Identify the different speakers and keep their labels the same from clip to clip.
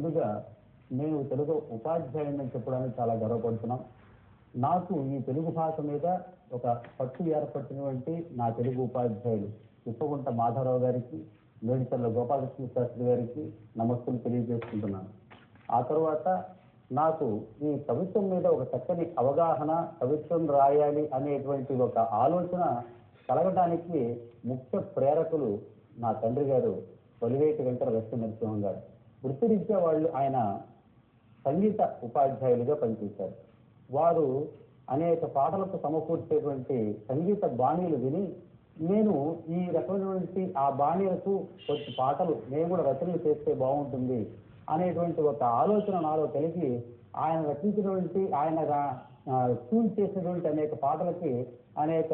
Speaker 1: ముందుగా నేను తెలుగు ఉపాధ్యాయుడిని చెప్పడానికి చాలా గర్వపడుతున్నాం. నాకు ఈ తెలుగు భాష మీద ఒక పట్టు ఏర్పడినటువంటి నా తెలుగు ఉపాధ్యాయులు ఇప్పగుంట మాధవరావు గారికి, మేడిచర్ల గోపాలకృష్ణ శాస్త్రి గారికి నమస్సులు తెలియజేసుకుంటున్నాను. ఆ తర్వాత నాకు ఈ కవిత్వం మీద ఒక చక్కని అవగాహన, కవిత్వం రాయాలి అనేటువంటి ఒక ఆలోచన కలగడానికి ముఖ్య ప్రేరకులు నా తండ్రి గారు పొలివేటి వెంకట లక్ష్మీ నరసింహం గారు. వృత్తిరీత్యా ఆయన సంగీత ఉపాధ్యాయులుగా పనిచేశారు. వారు అనేక పాటలకు సమకూర్చేటువంటి సంగీత బాణీలు విని నేను ఈ రకమైనటువంటి ఆ బాణీలకు కొద్ది పాటలు నేను కూడా రచనలు చేస్తే బాగుంటుంది అనేటువంటి ఒక ఆలోచన నాలో కలిగి ఆయన రచించినటువంటి ఆయన ట్యూన్ చేసినటువంటి అనేక పాటలకి అనేక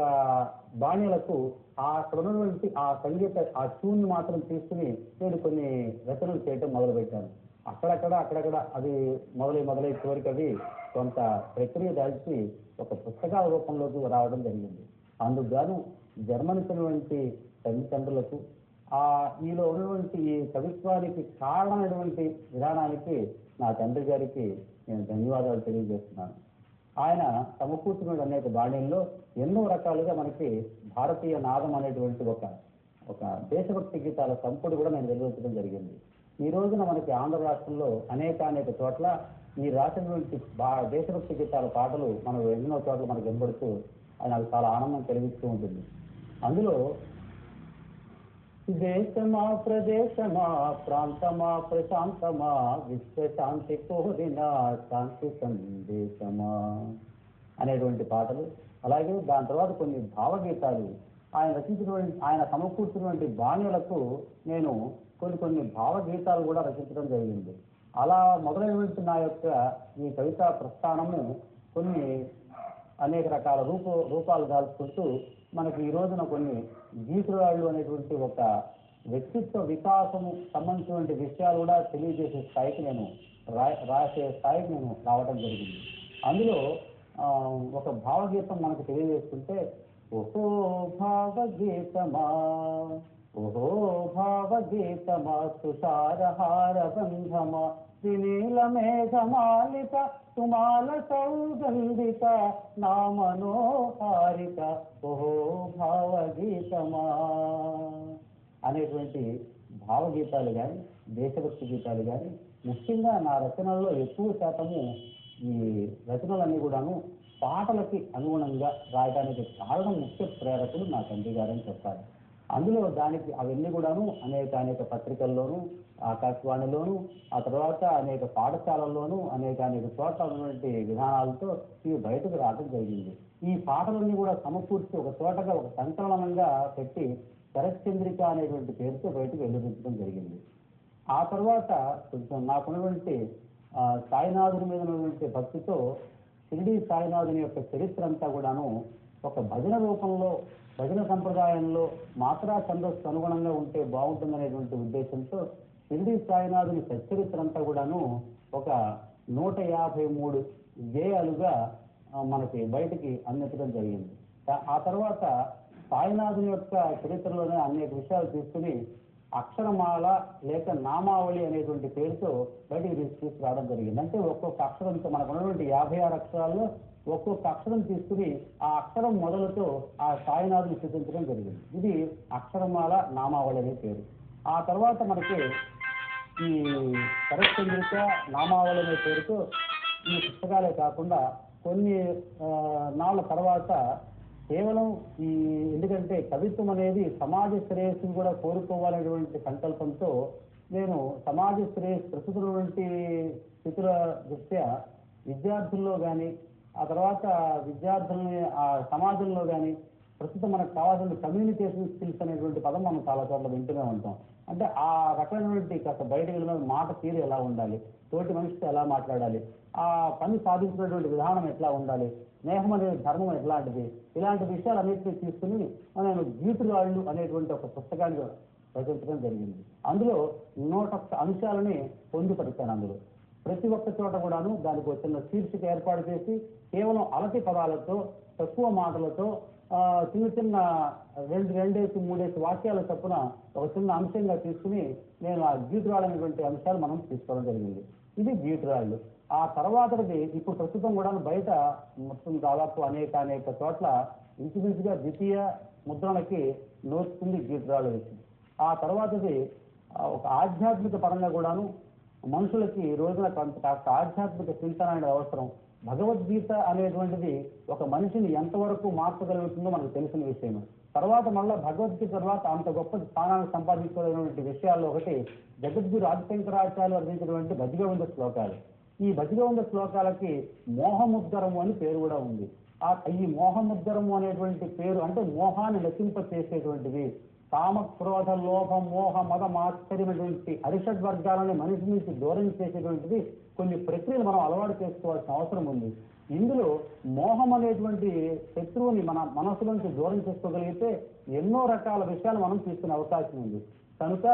Speaker 1: బాణీలకు అక్కడ ఉన్నటువంటి ఆ సంగీత ఆ ట్యూన్ మాత్రం తీసుకుని నేను కొన్ని రచనలు చేయటం మొదలుపెట్టాను. అక్కడక్కడ అది మొదలై చివరికి అవి కొంత ప్రక్రియ దాల్చి ఒక పుస్తకాల రూపంలోకి రావడం జరిగింది. అందుకు గాను జన్మనిచ్చినటువంటి తల్లిదండ్రులకు ఈలో ఉన్నటువంటి ఈ కవిత్వానికి కారణమైనటువంటి విధానానికి నా తండ్రి గారికి నేను ధన్యవాదాలు తెలియజేస్తున్నాను. ఆయన సమకూర్చిన అనేక బాణీల్లో ఎన్నో రకాలుగా మనకి భారతీయ నాదం అనేటువంటి ఒక దేశభక్తి గీతాల సంపుడు కూడా నేను వెలువరించడం జరిగింది. ఈ రోజున మనకి ఆంధ్ర రాష్ట్రంలో అనేక చోట్ల ఈ రాసినటువంటి దేశభక్తి గీతాల పాటలు మనం ఎన్నో చోట్ల మనకు వినబడుతూ అది నాకు చాలా ఆనందం కలిగిస్తూ ఉంటుంది. అందులో దేశమా ప్రదేశమా ప్రాంతమా ప్రశాంతమా విశ్వశాంతి కోరిన శాంతి సందేశమా అనేటువంటి పాటలు, అలాగే దాని తర్వాత కొన్ని భావగీతాలు ఆయన రచించినటువంటి ఆయన సమకూర్చినటువంటి బాణ్యులకు నేను కొన్ని భావగీతాలు కూడా రచించడం జరిగింది. అలా మొదలైనటువంటి నా యొక్క ఈ కవితా ప్రస్థానము కొన్ని అనేక రకాల రూపాలు దాల్చుకుంటూ మనకి ఈ రోజున కొన్ని గీతురాళ్ళు అనేటువంటి ఒక వ్యక్తిత్వ వికాసము సంబంధించినటువంటి విషయాలు కూడా తెలియజేసే స్థాయికి నేను రాసే స్థాయికి నేను రావడం జరిగింది. అందులో ఒక భావగీతం మనకు తెలియజేస్తుంటే, ఓహో భావగీతమా ఓహో భావగీతమా తుషారహార బంధమా శ్రీనీల మేఘమాలిక తుమాల సౌగంధిక నా మనోహారిక ఓహో భావగీతమా అనేటువంటి భావగీతాలు కానీ దేశభక్తి గీతాలు కానీ ముఖ్యంగా నా రచనల్లో ఎక్కువ శాతము ఈ రచనలన్నీ కూడాను పాటలకి అనుగుణంగా రాయడానికి కారణం ముఖ్య ప్రేరకులు నా తండ్రి గారని చెప్పాలి. అందులో దానికి అవన్నీ కూడాను అనేక పత్రికల్లోనూ, ఆకాశవాణిలోను, ఆ తర్వాత అనేక పాఠశాలల్లోనూ అనేక చోట్ల ఉన్నటువంటి విధానాలతో ఇవి బయటకు రావడం జరిగింది. ఈ పాటలన్నీ కూడా సమకూర్చి ఒక చోటగా ఒక సంకలనంగా పెట్టి శరత్చంద్రిక అనేటువంటి పేరుతో బయటకు వెలువరించడం జరిగింది. ఆ తర్వాత కొంచెం నాకున్నటువంటి సాయినాథుని మీద ఉన్నటువంటి భక్తితో షిరిడి సాయినాథుని యొక్క చరిత్ర అంతా కూడాను ఒక భజన రూపంలో, భజన సంప్రదాయంలో మాత్రా ఛందస్సు అనుగుణంగా ఉంటే బాగుంటుందనేటువంటి ఉద్దేశంతో షిరిడి సాయినాథుని సచ్చరిత్ర అంతా కూడాను ఒక 153 గేయాలుగా మనకి బయటికి అందించడం జరిగింది. ఆ తర్వాత సాయినాథుని యొక్క చరిత్రలోనే అనేక విషయాలు తీసుకుని అక్షరమాల లేక నామావళి అనేటువంటి పేరుతో బయటికి తీసుకురావడం జరిగింది. అంటే ఒక్కొక్క అక్షరంతో మనకు ఉన్నటువంటి 56 అక్షరాల్లో ఒక్కొక్క అక్షరం తీసుకుని ఆ అక్షరం మొదలుతో ఆ సాయినాథుని సూచించడం జరిగింది. ఇది అక్షరమాల నామావళి అనే పేరు. ఆ తర్వాత మనకి ఈ శరత్చంద్రిక నామావళి అనే పేరుతో ఈ పుస్తకాలే కాకుండా కొన్ని నాళ్ళ తర్వాత కేవలం ఎందుకంటే కవిత్వం అనేది సమాజ శ్రేయస్సును కూడా కోరుకోవాలనేటువంటి సంకల్పంతో నేను సమాజ శ్రేయస్సు ప్రస్తుతమైనటువంటి స్థితుల దృష్ట్యా విద్యార్థుల్లో కానీ, ఆ తర్వాత విద్యార్థులని ఆ సమాజంలో కానీ ప్రస్తుతం మనకు కావాల్సిన కమ్యూనికేషన్ స్కిల్స్ అనేటువంటి పదం మనం చాలా చోట్ల వింటూనే ఉంటాం. అంటే ఆ రకమైనటువంటి కాస్త బయటకు వెళ్ళిన మాట తీరు ఎలా ఉండాలి, తోటి మనిషితో ఎలా మాట్లాడాలి, ఆ పని సాధించినటువంటి విధానం ఎట్లా ఉండాలి, స్నేహం అనేది ధర్మం ఎట్లాంటిది, ఇలాంటి విషయాలన్నింటినీ తీసుకుని నేను గీతురాళ్ళు అనేటువంటి ఒక పుస్తకాన్ని రచించడం జరిగింది. అందులో 101 అంశాలని పొందుపరిచాను. అందులో ప్రతి ఒక్క చోట కూడాను దానికి వచ్చిన శీర్షిక ఏర్పాటు చేసి కేవలం అలటి పదాలతో, తక్కువ మాటలతో చిన్న చిన్న రెండేసి మూడేసి వాక్యాల చొప్పున ఒక చిన్న అంశంగా తీసుకుని నేను ఆ గీటురాళ్ళు అనేటువంటి అంశాలు మనం తీసుకోవడం జరిగింది. ఇది గీటురాళ్ళు. ఆ తర్వాతది ఇప్పుడు ప్రస్తుతం కూడా బయట మొత్తం దాదాపు అనేక చోట్ల ఇంచుమించుగా ద్వితీయ ముద్రణకి నోచుతుంది గీటురాళ్ళు విషయం. ఆ తర్వాతది ఒక ఆధ్యాత్మిక పరంగా కూడాను మనుషులకి రోజున కాస్త ఆధ్యాత్మిక చింతన అనేది అవసరం. భగవద్గీత అనేటువంటిది ఒక మనిషిని ఎంతవరకు మార్చగలుగుతుందో మనకు తెలిసిన విషయం. తర్వాత మళ్ళా భగవద్గీత తర్వాత అంత గొప్ప స్థానాన్ని సంపాదించుకోలేనటువంటి విషయాల్లో ఒకటి జగద్గురు ఆదిశంకరాచార్యులు అందించినటువంటి భజగోవింద శ్లోకాలు. ఈ భజగోవింద శ్లోకాలకి మోహముద్దరము అని పేరు కూడా ఉంది. ఈ మోహముద్దరము అనేటువంటి పేరు అంటే మోహాన్ని నశింప చేసేటువంటివి. కామ క్రోధ లోభ మోహ మద మాత్సర్యమైనటువంటి అరిషడ్ వర్గాలని మనిషి నుంచి దూరం చేసేటువంటిది కొన్ని ప్రక్రియలు మనం అలవాటు చేసుకోవాల్సిన అవసరం ఉంది. ఇందులో మోహం అనేటువంటి శత్రువుని మన మనసు నుంచి దూరం చేసుకోగలిగితే ఎన్నో రకాల విషయాలు మనం తీసుకునే అవకాశం ఉంది. కనుక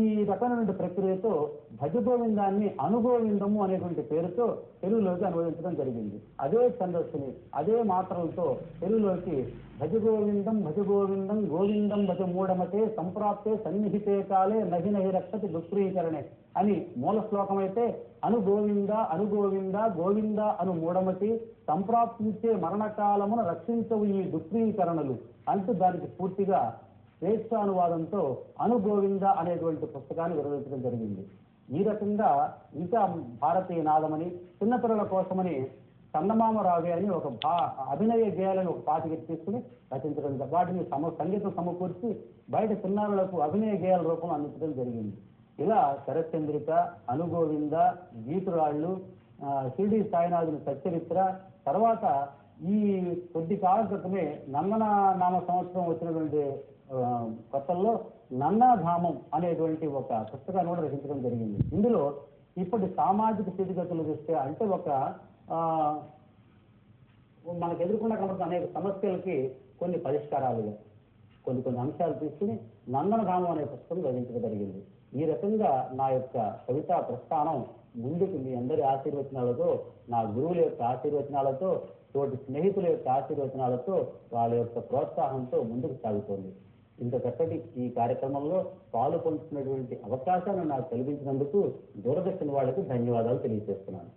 Speaker 1: ఈ రకమైనటువంటి ప్రక్రియతో భజగోవిందాన్ని అనుగోవిందము అనేటువంటి పేరుతో తెలుగులోకి అనువదించడం జరిగింది. అదే ఛందస్సుని అదే మాత్రలతో తెలుగులోకి భజగోవిందం భజగోవిందం గోవిందం భజ మూఢమతే సంప్రాప్తే సన్నిహితే కాలే నహి నహి రక్షతి దుఃఖీకరణే అని మూల శ్లోకం అయితే అనుగోవింద అనుగోవింద గోవింద అను మూఢమతి సంప్రాప్తించే మరణకాలమున రక్షించవు ఈ దుఃఖీకరణలు అంటూ దానికి పూర్తిగా స్వేచ్ఛానువాదంతో అనుగోవింద అనేటువంటి పుస్తకాన్ని విరమించడం జరిగింది. ఈ రకంగా ఇంకా భారతీయ నాదమని చిన్నపిల్లల కోసమని చందమామ రావే అని ఒక అభినయ గేయాలని ఒక పాటికి తీసుకుని రచించడం, వాటిని సంగీతం సమకూర్చి బయట చిన్నారులకు అభినయ గేయాల రూపంలో అందించడం జరిగింది. ఇలా శరత్చంద్రిక, అనుగోవింద, గీతురాళ్ళు, షిరిడి సాయినాథుని సచ్చరిత్ర, తర్వాత ఈ కొద్ది కాలం క్రితమే నందన నామ సంవత్సరం వచ్చినటువంటి కొత్తల్లో నందనధామం అనేటువంటి ఒక పుస్తకాన్ని కూడా రచించడం జరిగింది. ఇందులో ఇప్పటి సామాజిక స్థితిగతులు చూస్తే అంటే ఒక మనకు ఎదుర్కొన్న కాబట్టి అనేక సమస్యలకి కొన్ని పరిష్కారాలుగా కొన్ని అంశాలు తీసుకుని నందనధామం అనే పుస్తకం రచించడం జరిగింది. ఈ రకంగా నా యొక్క కవితా ప్రస్థానం ముందుకు మీ అందరి ఆశీర్వచనాలతో, నా గురువుల యొక్క ఆశీర్వచనాలతో, తోటి స్నేహితుల యొక్క ఆశీర్వచనాలతో, వాళ్ళ యొక్క ప్రోత్సాహంతో ముందుకు సాగుతోంది. ఇంత చక్కటి ఈ కార్యక్రమంలో పాలు పంచుకున్నటువంటి అవకాశాన్ని నాకు కలిగించినందుకు దూరదర్శన్ వాళ్ళకి ధన్యవాదాలు తెలియజేస్తున్నాను.